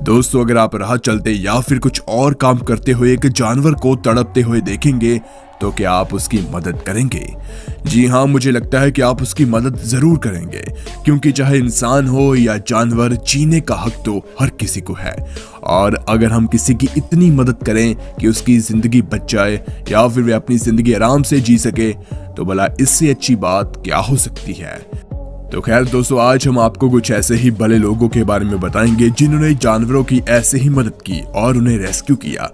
दोस्तों, अगर आप राह चलते या फिर कुछ और काम करते हुए एक जानवर को तड़पते हुए देखेंगे तो क्या आप उसकी मदद करेंगे? जी हाँ, मुझे लगता है कि आप उसकी मदद जरूर करेंगे, क्योंकि चाहे इंसान हो या जानवर, जीने का हक तो हर किसी को है। और अगर हम किसी की इतनी मदद करें कि उसकी जिंदगी बच जाए या फिर वे अपनी जिंदगी आराम से जी सके, तो भला इससे अच्छी बात क्या हो सकती है। तो खैर दोस्तों, आज हम आपको कुछ ऐसे ही भले लोगों के बारे में बताएंगे जिन्होंने जानवरों की ऐसे ही मदद की और उन्हें रेस्क्यू किया,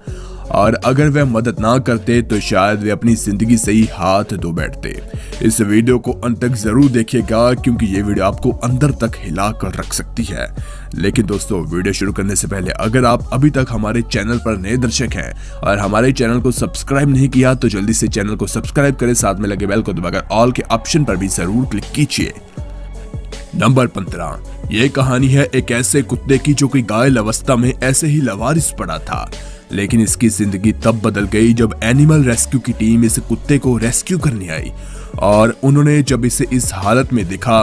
और अगर वे मदद ना करते तो शायद वे अपनी जिंदगी से ही हाथ धो बैठते। इस वीडियो को अंत तक जरूर देखिएगा, क्योंकि ये वीडियो आपको अंदर तक हिला कर रख सकती है। लेकिन दोस्तों, वीडियो शुरू करने से पहले अगर आप अभी तक हमारे चैनल पर नए दर्शक हैं और हमारे चैनल को सब्सक्राइब नहीं किया तो जल्दी से चैनल को सब्सक्राइब करें, साथ में लगे बेल को दबाकर ऑल के ऑप्शन पर भी जरूर क्लिक कीजिए। नंबर 15। ये कहानी है एक ऐसे कुत्ते की जो कि घायल अवस्था में ऐसे ही लवारिस पड़ा था, लेकिन इसकी जिंदगी तब बदल गई जब एनिमल रेस्क्यू की टीम इस कुत्ते को रेस्क्यू करने आई। और उन्होंने जब इसे इस हालत में देखा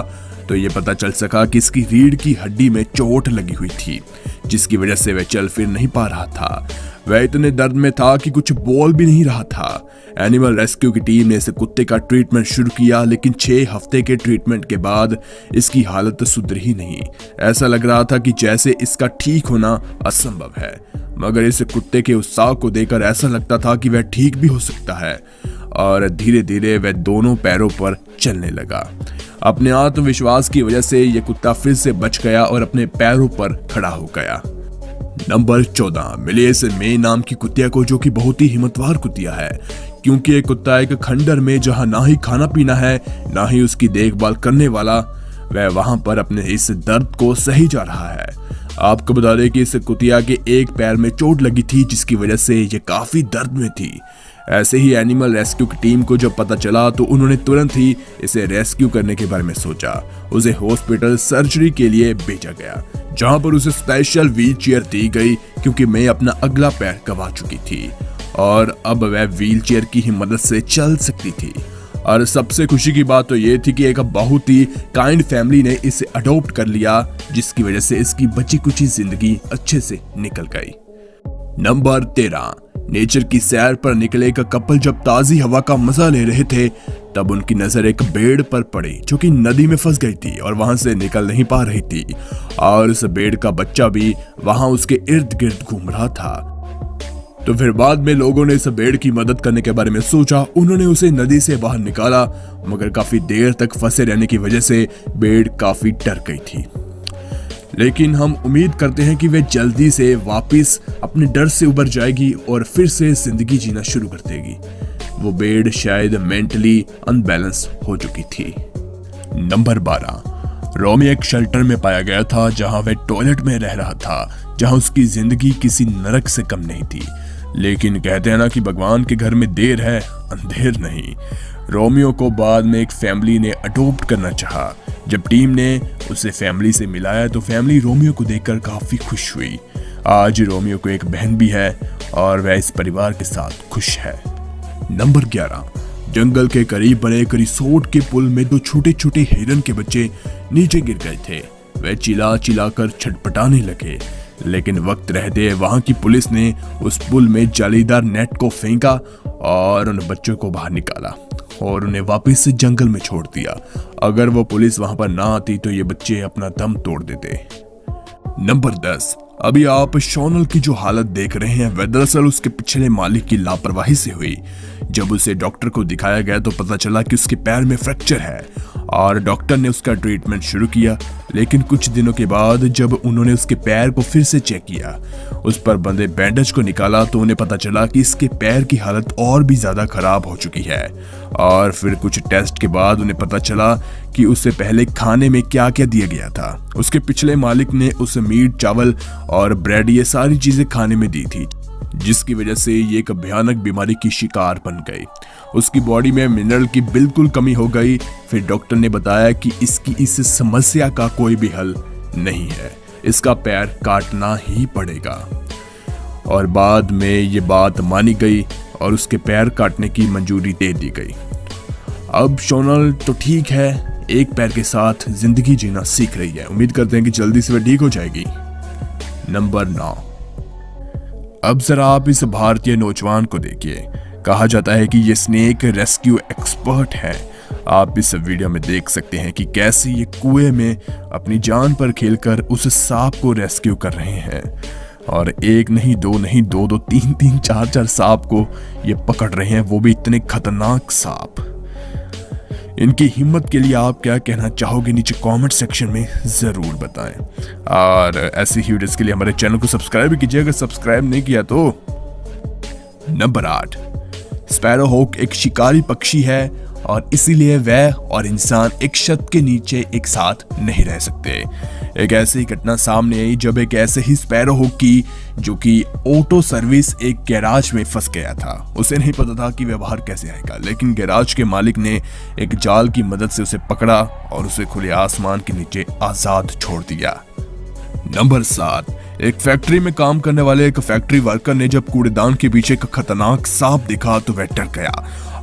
तो ये पता चल सका कि इसकी रीढ़ की हड्डी में चोट लगी हुई थी, जिसकी वजह से वह चल फिर नहीं पा रहा था। वह इतने दर्द में था कि कुछ बोल भी नहीं रहा था। एनिमल रेस्क्यू की टीम ने इस कुत्ते का ट्रीटमेंट शुरू किया, लेकिन 6 हफ्ते के ट्रीटमेंट के बाद इसकी हालत सुधरी ही नहीं। ऐसा लग रहा था कि जैसे इसका ठीक होना असंभव है, मगर इस कुत्ते के उत्साह को देखकर ऐसा लगता था कि वह ठीक भी हो सकता है। और धीरे धीरे वह दोनों पैरों पर चलने लगा। अपने आत्मविश्वास की वजह से यह कुत्ता फिर से बच गया और अपने पैरों पर खड़ा हो गया। नंबर 14। मिलेस मे नाम की कुतिया को, जो कि बहुत ही हिम्मतवार कुतिया है, क्योंकि एक कुत्ता एक खंडर में जहां ना ही खाना पीना है ना ही उसकी देखभाल करने वाला, वह वहां पर अपने इस दर्द को सही जा रहा है। आपको बता दें कि इस कुतिया के एक पैर में चोट लगी थी, जिसकी वजह से ये काफी दर्द में थी। ऐसे ही एनिमल रेस्क्यू की टीम को जब पता चला तो उन्होंने तुरंत ही इसे रेस्क्यू करने के बारे में सोचा। उसे हॉस्पिटल सर्जरी के लिए भेजा गया, जहां पर उसे स्पेशल व्हील चेयर दी गई, क्योंकि मैं अपना अगला पैर गंवा चुकी थी और अब वह व्हील चेयर की ही मदद से चल सकती थी। और सबसे खुशी की बात तो ये थी कि एक बहुत ही काइंड फैमिली ने इसे अडॉप्ट कर लिया, जिसकी वजह से इसकी बची कुची जिंदगी अच्छे से निकल गई। नंबर 13। नेचर की सैर पर निकले एक कपल जब ताजी हवा का मजा ले रहे थे, तब उनकी नजर एक भेड़ पर पड़ी जो कि नदी में फंस गई थी और वहां से निकल नहीं पा रही थी। और उस भेड़ का बच्चा भी वहां उसके इर्द गिर्द घूम रहा था। तो फिर बाद में लोगों ने इस भेड़ की मदद करने के बारे में सोचा। उन्होंने उसे नदी से बाहर निकाला, मगर काफी देर तक फंसे रहने की वजह से भेड़ काफी डर गई थी। लेकिन हम उम्मीद करते हैं कि वे जल्दी से वापस अपने डर से उबर जाएगी और फिर से जिंदगी जीना शुरू कर देगी। वो भेड़ शायद मेंटली अनबैलेंस हो चुकी थी। नंबर 12। रोमी एक शेल्टर में पाया गया था, जहां वह टॉयलेट में रह रहा था, जहां उसकी जिंदगी किसी नरक से कम नहीं थी। लेकिन कहते हैं ना कि भगवान के घर में देर है अंधेर नहीं। रोमियो को बाद में एक फैमिली ने अडॉप्ट करना चाहा। जब टीम ने उसे फैमिली से मिलाया तो फैमिली रोमियो को देखकर काफी खुश हुई। आज रोमियो को एक बहन भी है और वह इस परिवार के साथ खुश है। नंबर 11। जंगल के करीब बने एक रिसोर्ट के पुल में 2 छोटे छोटे हिरन के बच्चे नीचे गिर गए थे। वे चिल्ला चिल्ला कर छटपटाने लगे, लेकिन वक्त रहते वहां की पुलिस ने उस पुल में जालीदार नेट को फेंका और उन बच्चों को बाहर निकाला और उन्हें वापस से जंगल में छोड़ दिया। अगर वो पुलिस वहां पर ना आती तो ये बच्चे अपना दम तोड़ देते। नंबर 10। अभी आप शोनल की जो हालत देख रहे हैं वह दरअसल उसके पिछले मालिक की लापरवाही से हुई। जब उसे डॉक्टर को दिखाया गया तो पता चला कि उसके पैर में फ्रैक्चर है और डॉक्टर ने उसका ट्रीटमेंट शुरू किया। लेकिन कुछ दिनों के बाद जब उन्होंने उसके पैर को फिर से चेक किया, उस पर बंधे बैंडेज को निकाला, तो उन्हें पता चला कि इसके पैर की हालत और भी ज्यादा खराब हो चुकी है। और फिर कुछ टेस्ट के बाद उन्हें पता चला कि उससे पहले खाने में क्या क्या दिया गया था। उसके पिछले मालिक ने उसे मीट, चावल और ब्रेड ये सारी चीजें खाने में दी थी, जिसकी वजह से ये एक भयानक बीमारी की शिकार बन गई। उसकी बॉडी में मिनरल की बिल्कुल कमी हो गई। फिर डॉक्टर ने बताया कि इसकी इस समस्या का कोई भी हल नहीं है, इसका पैर काटना ही पड़ेगा। और बाद में ये बात मानी गई और उसके पैर काटने की मंजूरी दे दी गई। अब सोनल तो ठीक है, एक पैर के साथ जिंदगी जीना सीख रही है। उम्मीद करते हैं कि जल्दी से वह ठीक हो जाएगी। नंबर 9। अब जरा आप इस भारतीय नौजवान को देखिए। कहा जाता है कि ये स्नेक रेस्क्यू एक्सपर्ट है। आप इस वीडियो में देख सकते हैं कि कैसे ये कुएं में अपनी जान पर खेलकर उस सांप को रेस्क्यू कर रहे हैं। और एक नहीं, दो नहीं, दो दो, तीन तीन, चार चार सांप को ये पकड़ रहे हैं, वो भी इतने खतरनाक सांप। इनकी हिम्मत के लिए आप क्या कहना चाहोगे, नीचे कमेंट सेक्शन में जरूर बताएं। और ऐसी ही वीडियोस के लिए हमारे चैनल को सब्सक्राइब भी कीजिए अगर सब्सक्राइब नहीं किया तो। नंबर 8। स्पैरोहॉक एक शिकारी पक्षी है और इसीलिए वह और इंसान एक छत के नीचे एक साथ नहीं रह सकते। एक ऐसी घटना सामने आई जब एक ऐसे ही स्पैरोहॉक की जो कि ऑटो सर्विस एक गैराज में फंस गया था। उसे नहीं पता था कि वह बाहर कैसे आएगा, लेकिन गैराज के मालिक ने एक जाल की मदद से उसे पकड़ा और उसे खुले आसमान के नीचे आजाद छोड़ दिया। नंबर 7। एक फैक्ट्री में काम करने वाले एक फैक्ट्री वर्कर ने जब कूड़ेदान के पीछे एक खतरनाक सांप दिखा तो वह डर गया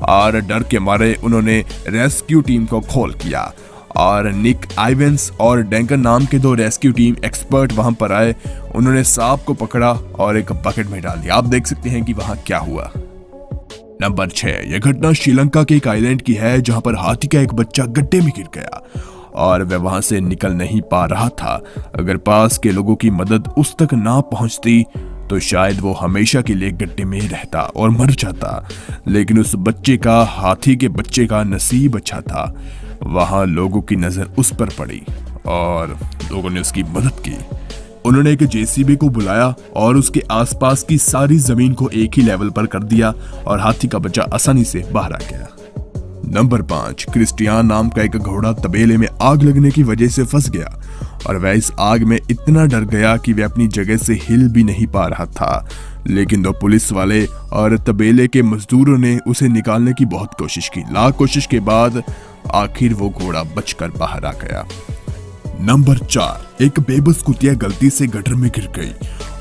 और डर के मारे उन्होंने रेस्क्यू टीम को कॉल किया और निक आइवेंस और डैंकन नाम के 2 रेस्क्यू टीम एक्सपर्ट वहां पर आए। उन्होंने सांप को पकड़ा और एक बकेट में डाल दिया। आप देख सकते हैं कि वहां क्या हुआ। नंबर 6। यह घटना श्रीलंका के एक आइलैंड की है जहां पर हाथी का एक बच्चा गड्ढे में गिर गया और वह वहां से निकल नहीं पा रहा था। अगर पास के लोगों की मदद उस तक ना पहुंचती तो शायद वो हमेशा के लिए गड्ढे में रहता और मर जाता, लेकिन उस बच्चे का, हाथी के बच्चे का नसीब अच्छा था। वहां लोगों की नजर उस पर पड़ी और लोगों ने उसकी मदद की। उन्होंने एक जेसीबी को बुलाया और उसके आसपास की सारी जमीन को एक ही लेवल पर कर दिया और हाथी का बच्चा आसानी से बाहर आ गया। नंबर 5। क्रिस्टियान नाम का एक घोड़ा तबेले में आग लगने की वजह से फंस गया और वह इस आग में इतना डर गया कि वह अपनी जगह से हिल भी नहीं पा रहा था। लेकिन 2 पुलिस वाले और तबेले के मजदूरों ने उसे निकालने की बहुत कोशिश की। लाख कोशिश के बाद आखिर वो घोड़ा बचकर बाहर आ गया। नंबर 4। एक बेबस कुतिया गलती से गटर में गिर गई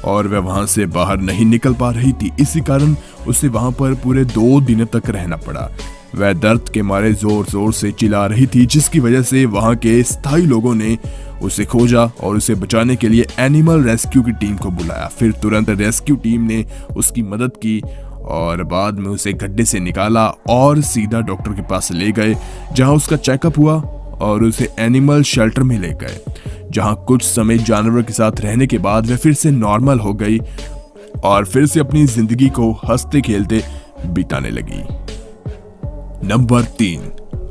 और वह वहां से बाहर नहीं निकल पा रही थी। इसी कारण उसे वहां पर पूरे 2 दिन तक रहना पड़ा। वह दर्द के मारे जोर जोर से चिल्ला रही थी, जिसकी वजह से वहां के स्थायी लोगों ने उसे खोजा और उसे बचाने के लिए एनिमल रेस्क्यू की टीम को बुलाया। फिर तुरंत रेस्क्यू टीम ने उसकी मदद की और बाद में उसे गड्ढे से निकाला और सीधा डॉक्टर के पास ले गए, जहां उसका चेकअप हुआ और उसे एनिमल शेल्टर में ले गए, जहां कुछ समय जानवर के साथ रहने के बाद वह फिर से नॉर्मल हो गई और फिर से अपनी जिंदगी को हंसते खेलते बिताने लगी। नंबर 3।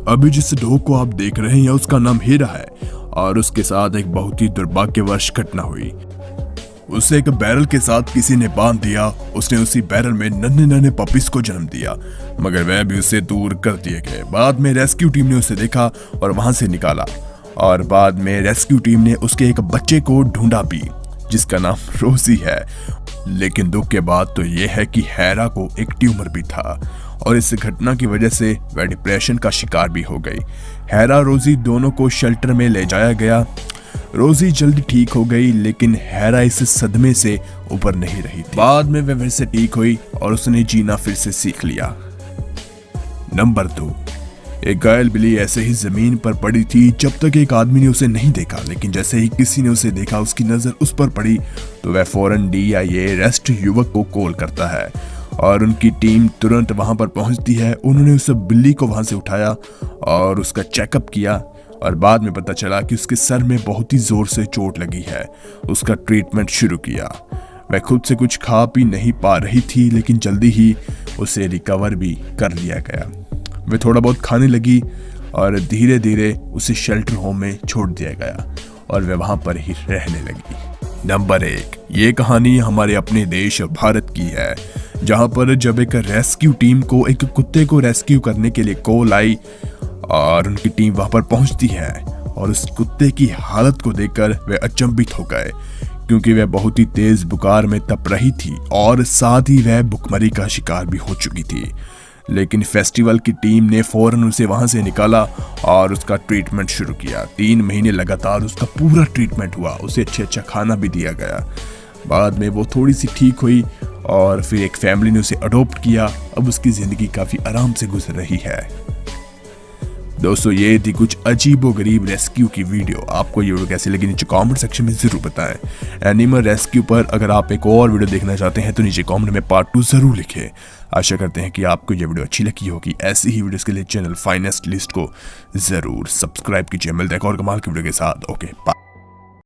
अभी जिस डॉग को आप देख रहे हैं उसका नाम हीरा है और उसके साथ एक बहुत ही दुर्भाग्यवश घटना हुई। उसे एक बैरल के साथ किसी ने बांध दिया। उसने उसी बैरल में नन्हे नन्हे पपीज को जन्म दिया, मगर वह भी उसे दूर कर दिए गए। बाद में रेस्क्यू टीम ने उसे देखा और वहां से निकाला और बाद में रेस्क्यू टीम ने उसके एक बच्चे को ढूंढा भी, जिसका नाम रोजी है। लेकिन दुख के बाद तो यह है कि हैरा को एक ट्यूमर भी था और इस घटना की वजह से वह डिप्रेशन का शिकार भी हो गई। हैरा, रोजी दोनों को शेल्टर में ले जाया गया। रोजी जल्दी ठीक हो गई, लेकिन हैरा इस सदमे से ऊपर नहीं रही थी। बाद में वह फिर से ठीक हुई और उसने जीना फिर से सीख लिया। नंबर 2। एक घायल बिल्ली ऐसे ही जमीन पर पड़ी थी जब तक एक आदमी ने उसे नहीं देखा, लेकिन जैसे ही किसी ने उसे देखा, उसकी नजर उस पर पड़ी तो वह फौरन DIA रेस्ट युवक को कॉल करता है और उनकी टीम तुरंत वहां पर पहुंचती है। उन्होंने उस बिल्ली को वहां से उठाया और उसका चेकअप किया और बाद में पता चला कि उसके सर में बहुत ही जोर से चोट लगी है। उसका ट्रीटमेंट शुरू किया। वह खुद से कुछ खा पी नहीं पा रही थी, लेकिन जल्दी ही उसे रिकवर भी कर लिया गया। वह थोड़ा बहुत खाने लगी और धीरे धीरे उसे शेल्टर होम में छोड़ दिया गया और वह वहां पर ही रहने लगी। नंबर 1। ये कहानी हमारे अपने देश भारत की है, जहां पर जब एक रेस्क्यू टीम को एक कुत्ते को रेस्क्यू करने के लिए कॉल आई और उनकी टीम वहां पर पहुंचती है और उस कुत्ते की हालत को देखकर वे अचंभित हो गए, क्योंकि वह बहुत ही तेज बुखार में तप रही थी और साथ ही वह भुखमरी का शिकार भी हो चुकी थी। लेकिन फेस्टिवल की टीम ने फौरन उसे वहां से निकाला और उसका ट्रीटमेंट शुरू किया। 3 महीने लगातार उसका पूरा ट्रीटमेंट हुआ। उसे अच्छा खाना भी दिया गया। बाद में वो थोड़ी सी ठीक हुई और फिर एक फैमिली ने उसे अडॉप्ट किया। अब उसकी जिंदगी काफी आराम से गुजर रही है। दोस्तों ये थी कुछ अजीबोगरीब रेस्क्यू की वीडियो। आपको ये वीडियो कैसी लगी नीचे कमेंट सेक्शन में जरूर बताएं। एनिमल रेस्क्यू पर अगर आप एक और वीडियो देखना चाहते हैं तो नीचे कमेंट में पार्ट 2 जरूर लिखें। आशा करते हैं कि आपको ये वीडियो अच्छी लगी होगी। ऐसी ही वीडियोस के लिए चैनल फाइनेस्ट लिस्ट को जरूर सब्सक्राइब कीजिए। मिलते हैं एक और कमाल की वीडियो के साथ। Okay bye.